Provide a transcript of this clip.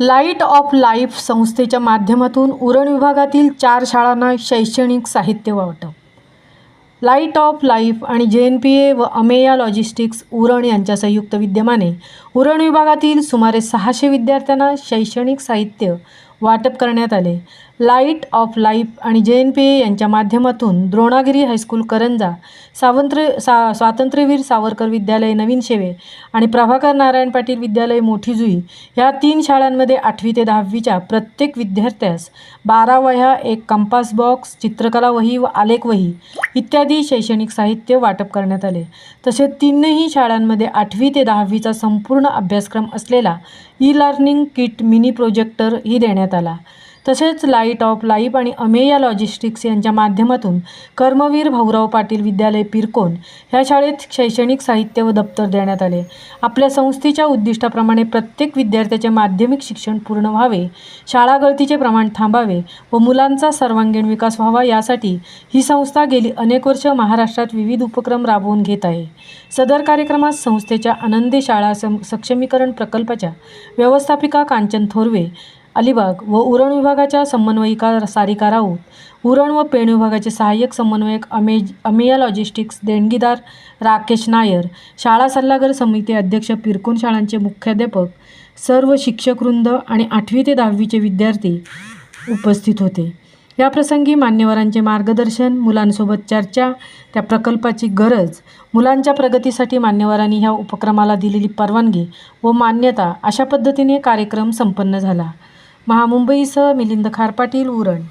Light of life संस्थेच्या माध्यमातून उरण विभागातील 4 शाळांना शैक्षणिक साहित्य वाटप. लाईट ऑफ लाईफ आणि JNPA व अमेया लॉजिस्टिक्स उरण यांच्या संयुक्त विद्यमाने उरण विभागातील सुमारे 600 विद्यार्थ्यांना शैक्षणिक साहित्य वाटप करण्यात आले. लाईट ऑफ लाईफ आणि JNPA यांच्या माध्यमातून द्रोणागिरी हायस्कूल करंजा, स्वातंत्र्यवीर सावरकर विद्यालय नवीन शेवे आणि प्रभाकर नारायण पाटील विद्यालय मोठी जुई या 3 शाळांमध्ये 8वी ते 10वीच्या प्रत्येक विद्यार्थ्यास 12 वह्या, 1 कंपास बॉक्स, चित्रकला वही व आलेख वही इत्यादी शैक्षणिक साहित्य वाटप करण्यात आले. तसेच 3ही शाळांमध्ये 8वी ते 10वीचा संपूर्ण अभ्यासक्रम असलेला ई-लर्निंग किट मिनी प्रोजेक्टर ही देण्यात आला. तसेच लाईट ऑफ लाईफ आणि अमेया लॉजिस्टिक्स यांच्या माध्यमातून कर्मवीर भाऊराव पाटील विद्यालय पिरकोन ह्या शाळेत शैक्षणिक साहित्य व दप्तर देण्यात आले. आपल्या संस्थेच्या उद्दिष्टाप्रमाणे प्रत्येक विद्यार्थ्याचे माध्यमिक शिक्षण पूर्ण व्हावे, शाळा गळतीचे प्रमाण थांबावे व मुलांचा सर्वांगीण विकास व्हावा यासाठी ही संस्था गेली अनेक वर्ष महाराष्ट्रात विविध उपक्रम राबवून घेत आहे. सदर कार्यक्रमात संस्थेच्या आनंदी शाळा सक्षमीकरण प्रकल्पाच्या व्यवस्थापिका कांचन थोरवे अलिबाग व उरण विभागाच्या समन्वयिका सारिका राऊत, उरण व पेण विभागाचे सहाय्यक समन्वयक अमेया लॉजिस्टिक्स देणगीदार राकेश नायर, शाळा सल्लागार समिती अध्यक्ष, पिरकोन शाळांचे मुख्याध्यापक, सर्व शिक्षकवृंद आणि 8वी ते 10वीचे विद्यार्थी उपस्थित होते. या प्रसंगी मान्यवरांचे मार्गदर्शन, मुलांसोबत चर्चा, त्या प्रकल्पाची गरज, मुलांच्या प्रगतीसाठी मान्यवरांनी ह्या उपक्रमाला दिलेली परवानगी व मान्यता अशा पद्धतीने कार्यक्रम संपन्न झाला. महामुंबईसह मिलिंद खारपाटील, उरण.